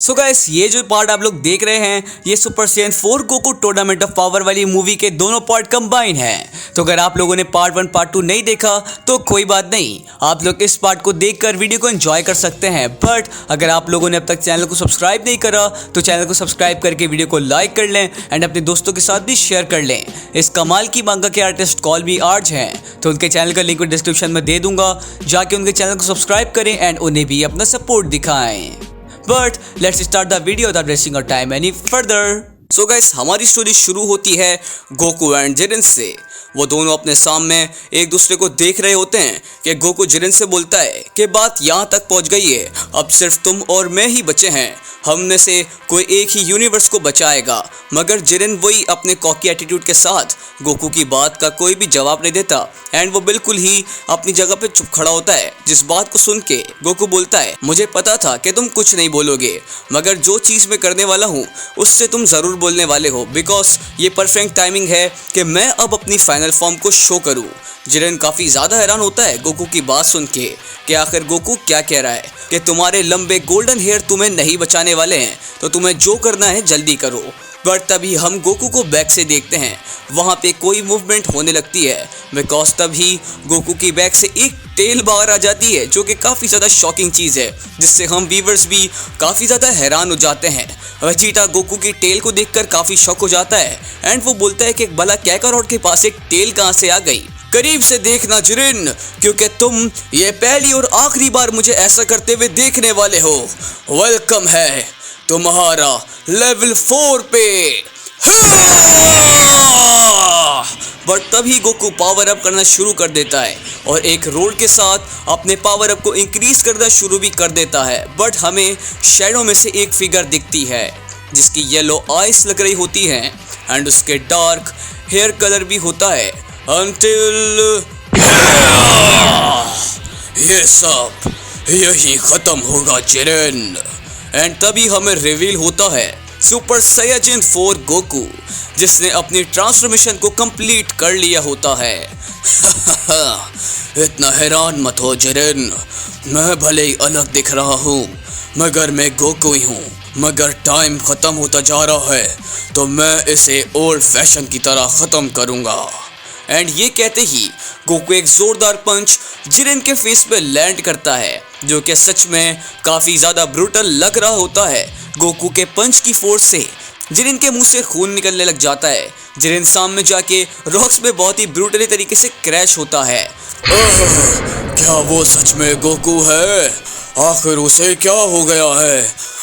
So guys, ये जो part आप लोग देख रहे हैं ये super Saiyan 4 Goku tournament of power वाली मूवी के दोनों पार्ट कंबाइन हैं। तो अगर आप लोगों ने पार्ट 1 पार्ट 2 नहीं देखा तो कोई बात नहीं, आप लोग इस पार्ट को देखकर वीडियो को एंजॉय कर सकते हैं। बट अगर आप लोगों ने अब तक चैनल को सब्सक्राइब नहीं करा तो चैनल को सब्सक्राइब करके वीडियो को लाइक कर लें एंड अपने दोस्तों के साथ भी शेयर कर लें। इस कमाल की मांगा के आर्टिस्ट कॉल मी आर्ज हैं, तो उनके चैनल का लिंक डिस्क्रिप्शन में दे दूंगा, जाके उनके चैनल को सब्सक्राइब करें एंड उन्हें भी अपना सपोर्ट दिखाएं। But let's start the video without wasting our time any further. So guys, हमारी स्टोरी शुरू होती है गोकू एंड जिरेन से। वो दोनों अपने सामने एक दूसरे को देख रहे होते हैं कि गोकू जिरेन से बोलता है कि बात यहाँ तक पहुँच गई है, अब सिर्फ तुम और मैं ही बचे हैं, हम में से कोई एक ही यूनिवर्स को बचाएगा। मगर जिरेन वही अपने कॉकी एटीट्यूड के साथ गोकू की बात का कोई भी जवाब नहीं देता एंड वो बिल्कुल ही अपनी जगह पे चुप खड़ा होता है। जिस बात को सुन के गोकू बोलता है, मुझे पता था कि तुम कुछ नहीं बोलोगे, मगर जो चीज़ मैं करने वाला हूँ उससे तुम ज़रूर बोलने वाले हो, बिकॉज ये परफेक्ट टाइमिंग है कि मैं अब अपनी फाइनल फॉर्म को शो करूँ। जिरेन काफ़ी ज़्यादा हैरान होता है गोकू की बात सुन के कि आखिर गोकू क्या कह रहा है कि तुम्हारे लंबे गोल्डन हेयर तुम्हें नहीं बचाने वाले हैं, तो तुम्हें जो करना है जल्दी करो। बट तभी हम गोकू को बैक से देखते हैं, वहाँ पे कोई मूवमेंट होने लगती है, बिकॉज तभी गोकू की बैक से एक टेल बाहर आ जाती है, जो कि काफ़ी ज़्यादा शॉकिंग चीज़ है, जिससे हम व्यूअर्स भी काफ़ी ज़्यादा हैरान हो जाते हैं। वेजिटा गोकू की टेल को देखकर काफ़ी शॉक हो जाता है एंड वो बोलता है कि भला कैकारोट के पास एक टेल कहाँ से आ गई। करीब से देखना जिरेन, क्योंकि तुम ये पहली और आखिरी बार मुझे ऐसा करते हुए देखने वाले हो। वेलकम है तुम्हारा लेवल 4 पे। बट तभी गोकू पावर अप करना शुरू कर देता है और एक रोड के साथ अपने पावर अप को इंक्रीज करना शुरू भी कर देता है। बट हमें शैडो में से एक फिगर दिखती है जिसकी येलो आइज लग रही होती हैं एंड उसके डार्क हेयर कलर भी होता है। Until ये सब यही खत्म होगा जिरेन। एंड तभी हमें रिवील होता है सुपर सैयन 4 गोकू, जिसने अपनी ट्रांसफॉर्मेशन को कंप्लीट कर लिया होता है। इतना हैरान मत हो जिरेन, मैं भले ही अलग दिख रहा हूँ मगर मैं गोकू ही हूँ, मगर टाइम ख़त्म होता जा रहा है तो मैं इसे ओल्ड फैशन की तरह ख़त्म करूँगा। एंड ये कहते ही गोकू एक जोरदार पंच जिरेन के फेस पे लैंड करता है, जो कि सच में काफ़ी ज़्यादा ब्रूटल लग रहा होता है। गोकू के पंच की फोर्स से जिरेन के मुंह से खून निकलने लग जाता है। जिरेन सामने जाके रॉक्स में बहुत ही ब्रूटली तरीके से क्रैश होता है। क्या वो सच में गोकू है? आखिर उसे क्या हो गया है?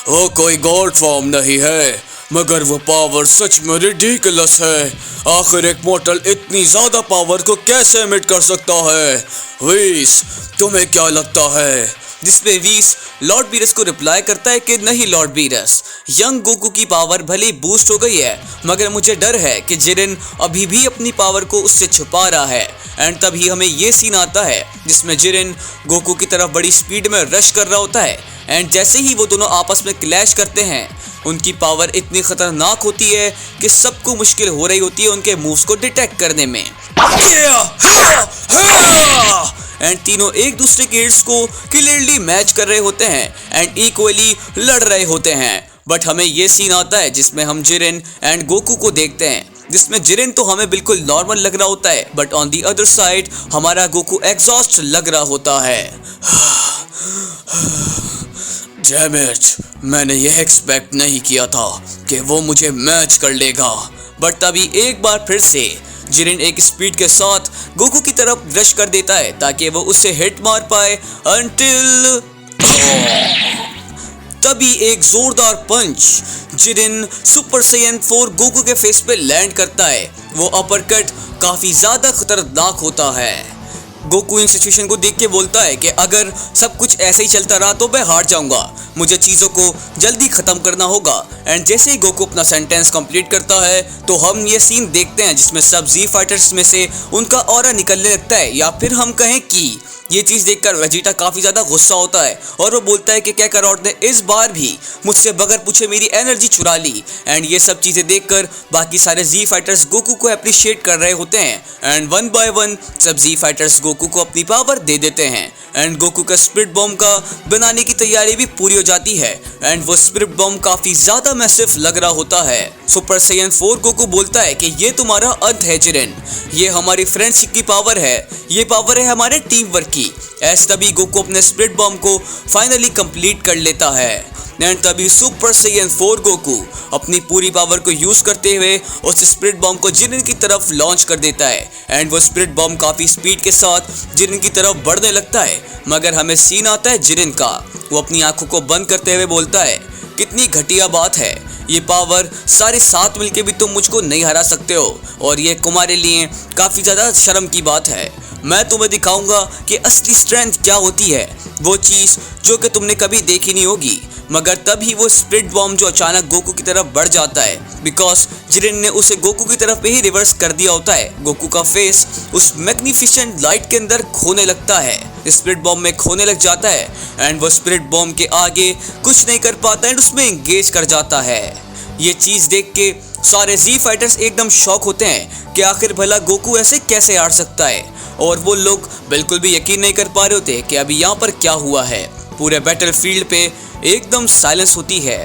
वो कोई गॉड फॉर्म नहीं है, मगर वो पावर सच में रिडिकुलस है। आखिर एक मॉर्टल इतनी ज़्यादा पावर को कैसे एमिट कर सकता है? वीस, तुम्हें क्या लगता है? जिसमें वीस लॉर्ड बीरस को रिप्लाई करता है कि नहीं लॉर्ड बीरस, यंग गोकू की पावर भले बूस्ट हो गई है, मगर मुझे डर है कि जिरेन अभी भी अपनी पावर को उससे छुपा रहा है। एंड तभी हमें ये सीन आता है जिसमें जिरेन गोकू की तरफ बड़ी स्पीड में रश कर रहा होता है एंड जैसे ही वो दोनों आपस में क्लैश करते हैं, उनकी पावर इतनी खतरनाक होती है कि सबको मुश्किल हो रही होती है उनके मूव्स को डिटेक्ट करने में। एंड तीनों एक दूसरे के हिट्स को क्लियरली मैच कर रहे होते हैं एंड इक्वली लड़ रहे होते हैं। बट हमें ये सीन आता है जिसमें हम जिरेन एंड गोकू को देखते हैं, जिसमें जिरेन तो हमें बिल्कुल नॉर्मल लग रहा होता है, but on the other side हमारा गोकू एग्जॉस्ट लग रहा होता है। डैम इट, मैंने यह एक्सपेक्ट नहीं किया था कि वो मुझे मैच कर लेगा। बट तभी एक बार फिर से जिरेन एक स्पीड के साथ गोकू की तरफ रश कर देता है ताकि वो उससे हिट मार पाए। अंटिल तभी एक जोरदार पंच जिरेन सुपर सैयन 4 गोकू के फेस पे लैंड करता है। वो अपरकट काफ़ी ज़्यादा खतरनाक होता है। गोकू इन सिचुएशन को देख के बोलता है कि अगर सब कुछ ऐसे ही चलता रहा तो मैं हार जाऊंगा, मुझे चीज़ों को जल्दी ख़त्म करना होगा। एंड जैसे ही गोकू अपना सेंटेंस कंप्लीट करता है तो हम ये सीन देखते हैं जिसमें सब जी फाइटर्स में से उनका ऑरा निकलने लगता है, या फिर हम कहें कि ये चीज़ देखकर वेजिटा काफ़ी ज़्यादा गुस्सा होता है और वो बोलता है कि कैकारोट ने इस बार भी मुझसे बगैर पूछे मेरी एनर्जी चुरा ली। एंड ये सब चीज़ें देखकर बाकी सारे जी फाइटर्स गोकू को अप्रिशिएट कर रहे होते हैं एंड वन बाय वन सब जी फाइटर्स गोकू को अपनी पावर दे देते हैं एंड गोकू का स्पिरिट बॉम्ब का बनाने की तैयारी भी पूरी हो जाती है एंड वो स्पिरिट बॉम्ब काफी ज्यादा मैसिव लग रहा होता है। सुपर सैयन 4 गोकू बोलता है कि ये तुम्हारा अंत है जिरेन, ये हमारी फ्रेंडशिप की पावर है, ये पावर है हमारे टीम वर्क की। ऐसे तभी गोकू अपने स्पिरिट बॉम्ब को फाइनली कंप्लीट कर लेता है एंड तभी सुपर सैयन 4 गोकू अपनी पूरी पावर को यूज करते हुए उस स्पिरिट बॉम्ब को जिरेन की तरफ लॉन्च कर देता है एंड वो स्पिरिट बॉम्ब काफी स्पीड के साथ जिरेन की तरफ बढ़ने लगता है। मगर हमें सीन आता है जिरेन का, वो अपनी आंखों को बंद करते हुए बोलता है, कितनी घटिया बात है, ये पावर सारे साथ मिलके भी तुम मुझको नहीं हरा सकते हो और ये तुम्हारे लिए काफी ज्यादा शर्म की बात है। मैं तुम्हें दिखाऊंगा कि असली स्ट्रेंथ क्या होती है, वो चीज जो कि तुमने कभी देखी नहीं होगी। मगर तभी वो स्पिरिट बॉम्ब जो अचानक गोकू की तरफ बढ़ जाता है बिकॉज जिरेन ने उसे गोकू की तरफ पे ही रिवर्स कर दिया होता है। गोकू का फेस उस मैग्निफिसेंट लाइट के अंदर खोने लगता है, स्पिरिट बॉम्ब में खोने लग जाता है एंड वो स्पिरिट बॉम्ब के आगे कुछ नहीं कर पाता एंड उसमें एंगेज कर जाता है। ये चीज देख के सारे जी फाइटर्स एकदम शॉक होते हैं कि आखिर भला गोकू ऐसे कैसे हार सकता है और वो लोग बिल्कुल भी यकीन नहीं कर पा रहे होते कि अभी यहाँ पर क्या हुआ है। पूरे बैटल फील्ड पे एकदम साइलेंस होती है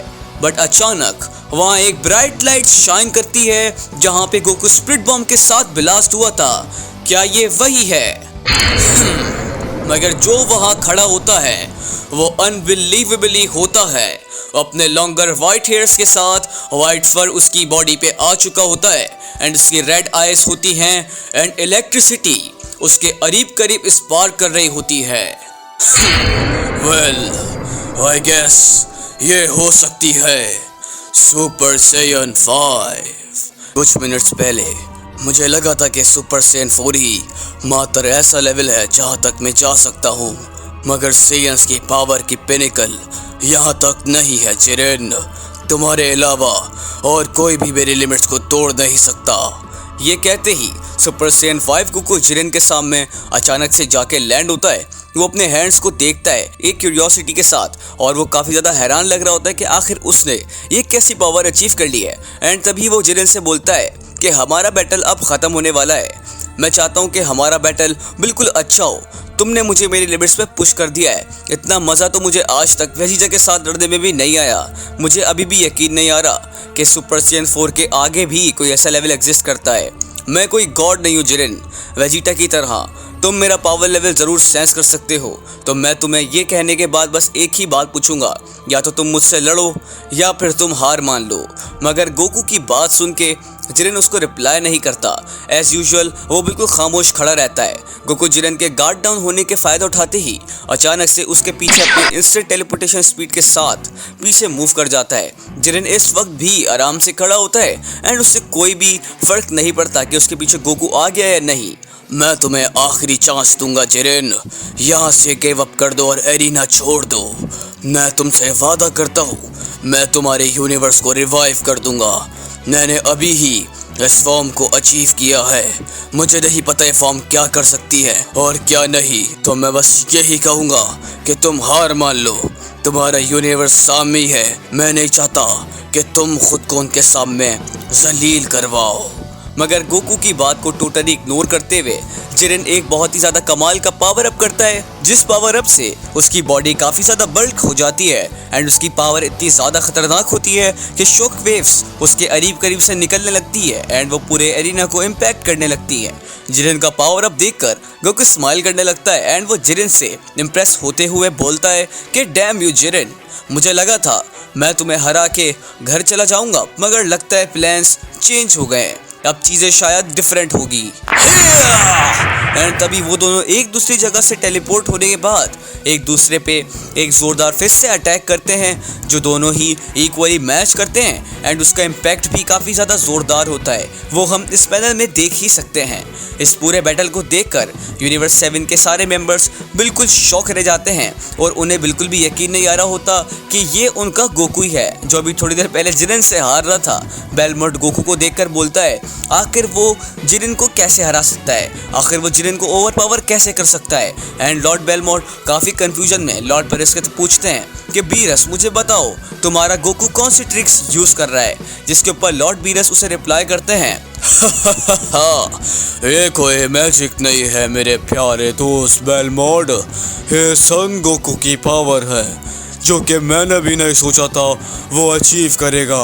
बट अचानक वहाँ एक ब्राइट लाइट शाइन करती है जहाँ पे गोकू स्पिरिट बॉम्ब के साथ ब्लास्ट हुआ था। क्या ये वही है? मगर जो वहाँ खड़ा होता है वो अनबिलीवेबली होता है। अपने लॉन्गर व्हाइट हेयर्स के साथ व्हाइट फर उसकी बॉडी पे आ चुका होता है एंड उसकी रेड आइज होती हैं एंड इलेक्ट्रिसिटी उसके करीब करीब स्पार्क कर रही होती है। वेल आई गेस ये हो सकती है सुपर सैयन 5। कुछ मिनट्स पहले मुझे लगा था कि सुपर सैयन 4 ही मात्र ऐसा लेवल है जहां तक मैं जा सकता हूं, मगर सैयन्स की पावर की पिनिकल यहाँ तक नहीं है जिरेन, तुम्हारे अलावा और कोई भी मेरी लिमिट्स को तोड़ नहीं सकता। ये कहते ही सुपर सैयन 5 गोकू जिरेन के सामने अचानक से जाके लैंड होता है। वो अपने हैंड्स को देखता है एक क्यूरियोसिटी के साथ और वो काफ़ी ज़्यादा हैरान लग रहा होता है कि आखिर उसने ये कैसी पावर अचीव कर ली है एंड तभी वो जिरेन से बोलता है कि हमारा बैटल अब ख़त्म होने वाला है, मैं चाहता हूँ कि हमारा बैटल बिल्कुल अच्छा हो, तुमने मुझे मेरी लिमिट्स पे पुश कर दिया है, इतना मज़ा तो मुझे आज तक वेजिटा के साथ लड़ने में भी नहीं आया। मुझे अभी भी यकीन नहीं आ रहा कि सुपर सैयन 4 के आगे भी कोई ऐसा लेवल एग्जिस्ट करता है। मैं कोई गॉड नहीं हूँ जिरेन, वेजिटा की तरह तुम मेरा पावर लेवल ज़रूर सेंस कर सकते हो, तो मैं तुम्हें ये कहने के बाद बस एक ही बात पूछूंगा, या तो तुम मुझसे लड़ो या फिर तुम हार मान लो। मगर गोकू की बात सुन के जिरेन उसको रिप्लाई नहीं करता। एज यूजुअल वो बिल्कुल खामोश खड़ा रहता है। गोकू जिरेन के गार्ड डाउन होने के फ़ायदा उठाते ही अचानक से उसके पीछे अपने इंस्टेंट टेलीपोर्टेशन स्पीड के साथ पीछे मूव कर जाता है। जिरेन इस वक्त भी आराम से खड़ा होता है एंड उससे कोई भी फर्क नहीं पड़ता कि उसके पीछे गोकू आ गया या नहीं। मैं तुम्हें आखिरी चांस दूंगा जिरेन, यहाँ से गिव अप कर दो और एरिना छोड़ दो। मैं तुमसे वादा करता हूँ मैं तुम्हारे यूनिवर्स को रिवाइव कर दूंगा। मैंने अभी ही इस फॉर्म को अचीव किया है, मुझे नहीं पता ये फॉर्म क्या कर सकती है और क्या नहीं, तो मैं बस यही कहूँगा कि तुम हार मान लो। तुम्हारा यूनिवर्स सामने है, मैं नहीं चाहता कि तुम खुद को उनके सामने जलील करवाओ। मगर गोकू की बात को टोटली इग्नोर करते हुए जिरेन एक बहुत ही ज़्यादा कमाल का पावर अप करता है, जिस पावर अप से उसकी बॉडी काफ़ी ज़्यादा बल्क हो जाती है एंड उसकी पावर इतनी ज़्यादा खतरनाक होती है कि शॉक वेव्स उसके करीब करीब से निकलने लगती है एंड वो पूरे एरिना को इम्पैक्ट करने लगती है। जिरेन का पावर अप देखकर गोकू स्माइल करने लगता है एंड वो जिरेन से इम्प्रेस होते हुए बोलता है कि डैम यू जिरेन, मुझे लगा था मैं तुम्हें हरा के घर चला जाऊंगा, मगर लगता है प्लान्स चेंज हो गए, अब चीज़ें शायद डिफरेंट होगी। एंड तभी वो दोनों एक दूसरी जगह से टेलीपोर्ट होने के बाद एक दूसरे पे एक ज़ोरदार फिर से अटैक करते हैं, जो दोनों ही इक्वली मैच करते हैं एंड उसका इम्पैक्ट भी काफ़ी ज़्यादा ज़ोरदार होता है, वो हम इस पैनल में देख ही सकते हैं। इस पूरे बैटल को देखकर यूनिवर्स 7 के सारे मेंबर्स बिल्कुल शॉक रह जाते हैं और उन्हें बिल्कुल भी यकीन नहीं आ रहा होता कि ये उनका गोकू ही है जो अभी थोड़ी देर पहले जिरेन से हार रहा था। बेलमोट गोकू को देखकर बोलता है आखिर वो जिरेन को कैसे हरा सकता है, आखिर वो जिरेन को ओवर पावर कैसे कर सकता है। एंड लॉर्ड बेलमोट काफ़ी कंफ्यूजन में लॉर्ड बेरस के पूछते हैं कि बीरस मुझे बताओ तुम्हारा गोकू कौन सी ट्रिक्स यूज़ कर रहा है, जिसके ऊपर लॉर्ड बीरस उसे रिप्लाई करते हैं ये कोई मैजिक नहीं है मेरे प्यारे दोस्त बेलमोड, ये सन गोकू की पावर है जो कि मैंने भी नहीं सोचा था वो अचीव करेगा।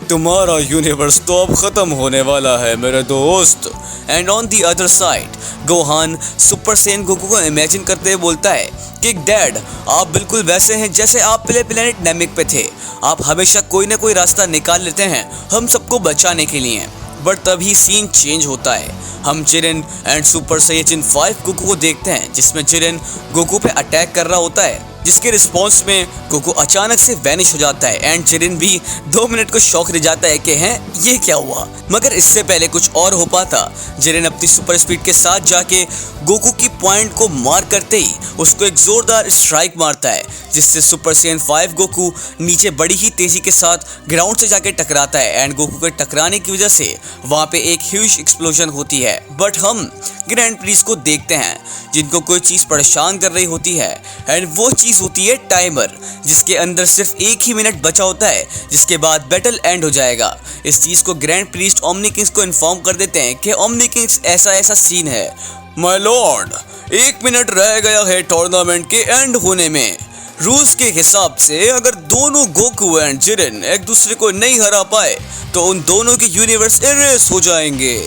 तुम्हारा यूनिवर्स तो अब खत्म होने वाला है मेरे दोस्त। And on the other side Gohan super Saiyan Goku को इमेजिन करते हुए बोलता है कि डैड, आप बिल्कुल वैसे हैं जैसे आप पहले प्लेनेट नेमिक पे थे। आप हमेशा कोई ना कोई रास्ता निकाल लेते हैं हम सबको बचाने के लिए। बट तभी सीन चेंज होता है। हम Jiren and super Saiyan 5 Goku को देखते हैं जिसमें जिरेन गोकू पे अटैक कर रहा होता है, जिसके रिस्पॉन्स में गोकू अचानक से वैनिश हो जाता है एंड जिरेन भी 2 मिनट को शॉक रह जाता है कि हैं ये क्या हुआ। मगर इससे पहले कुछ और हो पाता। जिरेन अपनी सुपर स्पीड के साथ जाके गोकू की पॉइंट को मार करते ही उसको एक जोरदार स्ट्राइक मारता है, जिससे सुपर सैयन 5 गोकू नीचे बड़ी ही तेजी के साथ ग्राउंड से जाके टकराता है एंड गोकू के टकराने की वजह से वहां पे एक ह्यूज एक्सप्लोजन होती है। बट हम ग्रैंड प्रिंस को देखते हैं जिनको कोई चीज परेशान कर रही होती है एंड वो चीज होती है टाइमर, जिसके अंदर सिर्फ 1 ही मिनट बचा होता है जिसके बाद बैटल एंड हो जाएगा। इस चीज को ग्रैंड प्रीस्ट ओमनी किंग्स को इन्फॉर्म कर देते हैं कि ओमनी किंग्स ऐसा सीन है, माय लॉर्ड 1 मिनट रह गया है टूर्नामेंट के एंड होने में। रूल्स के हिसाब से अगर दोनों गोकू एंड जिरेन एक दूसरे को नहीं हरा पाए तो उन दोनों के यूनिवर्स इरेज हो जाएंगे।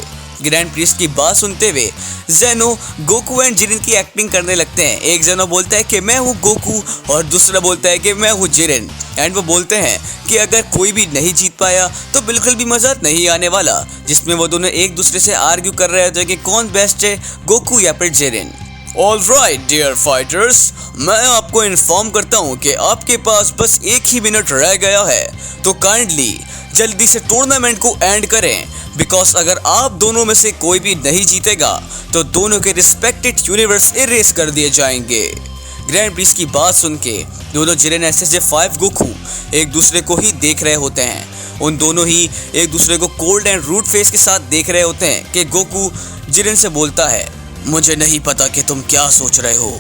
ग्रैंड प्रीस्ट की बात सुनते हुए जेनो गोकू एंड जिरेन की एक्टिंग करने लगते हैं। एक जेनो बोलता है कि मैं हूँ गोकू और दूसरा बोलता है कि मैं हूँ जिरेन एंड वो बोलते हैं कि अगर कोई भी नहीं जीत पाया तो बिल्कुल भी मजा नहीं आने वाला, जिसमें वो दोनों एक दूसरे से आर्ग्यू कर रहे होते हैं कि कौन बेस्ट है, गोकू या फिर जिरेन। ऑलराइट डियर फाइटर्स, मैं आपको इन्फॉर्म करता हूँ कि आपके पास बस 1 ही मिनट रह गया है, तो काइंडली जल्दी से टूर्नामेंट को एंड करें, बिकॉज अगर आप दोनों में से कोई भी नहीं जीतेगा तो दोनों के रिस्पेक्टेड यूनिवर्स इरेज कर दिए जाएंगे। ग्रैंड प्रीस्ट की बात सुन के दोनों जिरेन SSJ5 गोकू एक दूसरे को ही देख रहे होते हैं। उन दोनों ही एक दूसरे को कोल्ड एंड रूड फेस के साथ देख रहे होते हैं कि गोकू जिरेन से बोलता है, मुझे नहीं पता कि तुम क्या सोच रहे हो,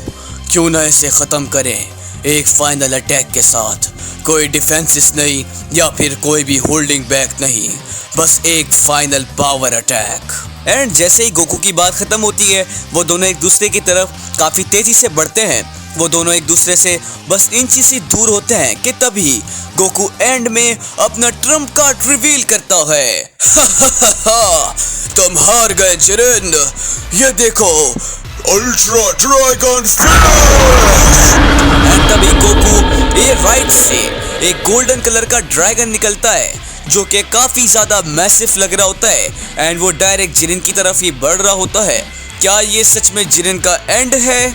क्यों ना इसे खत्म करें एक फाइनल अटैक के साथ, कोई डिफेंसेस नहीं या फिर कोई भी होल्डिंग बैक नहीं, बस एक फाइनल पावर अटैक। एंड जैसे ही गोकू की बात खत्म होती है वो दोनों एक दूसरे की तरफ काफी तेजी से बढ़ते हैं। वो दोनों एक दूसरे से बस इंची से दूर होते हैं कि तभी गोकू एंड में अपना ट्रम्प कार्ड रिवील करता है। तुम हार गए जिरेन, ये देखो अल्ट्रा ड्रैगन फिनिश। एंड तभी गोकू ए राइट से एक गोल्डन कलर का ड्रैगन निकलता है जो कि काफी ज्यादा मैसिव लग रहा होता है एंड वो डायरेक्ट जिरेन की तरफ ही बढ़ रहा होता है। क्या ये सच में जिरेन का एंड है?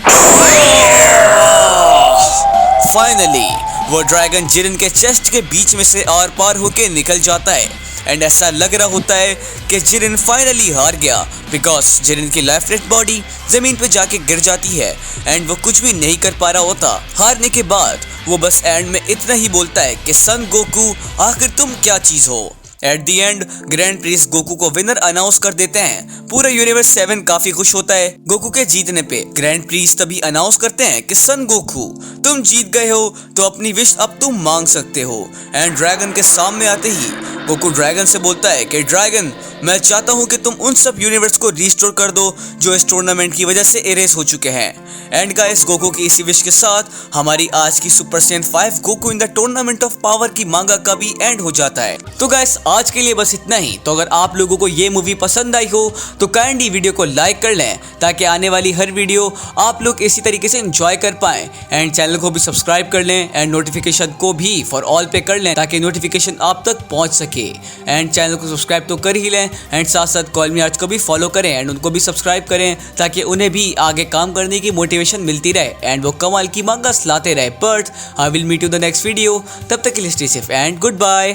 फाइनली वो ड्रैगन जिरेन के चेस्ट के बीच में से आर पार होके निकल जाता है एंड ऐसा लग रहा होता है कि जिरेन फाइनली हार गया, बिकॉज जिरेन की लाइफलेस बॉडी जमीन पे जाके गिर जाती है एंड वो कुछ भी नहीं कर पा रहा होता। हारने के बाद वो बस एंड में इतना ही बोलता है कि सन गोकू आखिर तुम क्या चीज हो। At the and grand Prince Goku को विनर अनाउंस कर देते हैं। पूरा यूनिवर्स 7 काफी खुश होता है गोकू के जीतने पे। ग्रैंड प्रिंस तभी अनाउंस करते हैं कि सन गोकू तुम जीत गए हो तो अपनी विश अब तुम मांग सकते हो। एंड ड्रैगन के सामने आते ही गोकू ड्रैगन से बोलता है कि ड्रैगन, मैं चाहता हूँ कि तुम उन सब यूनिवर्स को रिस्टोर कर दो जो इस टूर्नामेंट की वजह से इरेज हो चुके हैं। एंड गाइस, गोकू की इसी विश के साथ हमारी आज की super Saiyan 5 Goku in the tournament of power की मांगा का भी एंड हो जाता है। तो गाइस, आज के लिए बस इतना ही। तो अगर आप लोगों को ये मूवी पसंद आई हो तो काइंडली वीडियो को लाइक कर लें ताकि आने वाली हर वीडियो आप लोग इसी तरीके से एंजॉय कर पाएं। एंड चैनल को भी सब्सक्राइब कर लें एंड नोटिफिकेशन को भी फॉर ऑल पे कर लें ताकि नोटिफिकेशन आप तक पहुंच सके। एंड चैनल को सब्सक्राइब तो कर ही लें एंड साथ साथ कॉल मी आर्ट्स को भी फॉलो करें एंड उनको भी सब्सक्राइब करें ताकि उन्हें भी आगे काम करने की मोटिवेशन मिलती रहे एंड वो कमाल की मांगास लाते रहे। But I will meet you the next video. तब तक के लिए stay safe and good bye.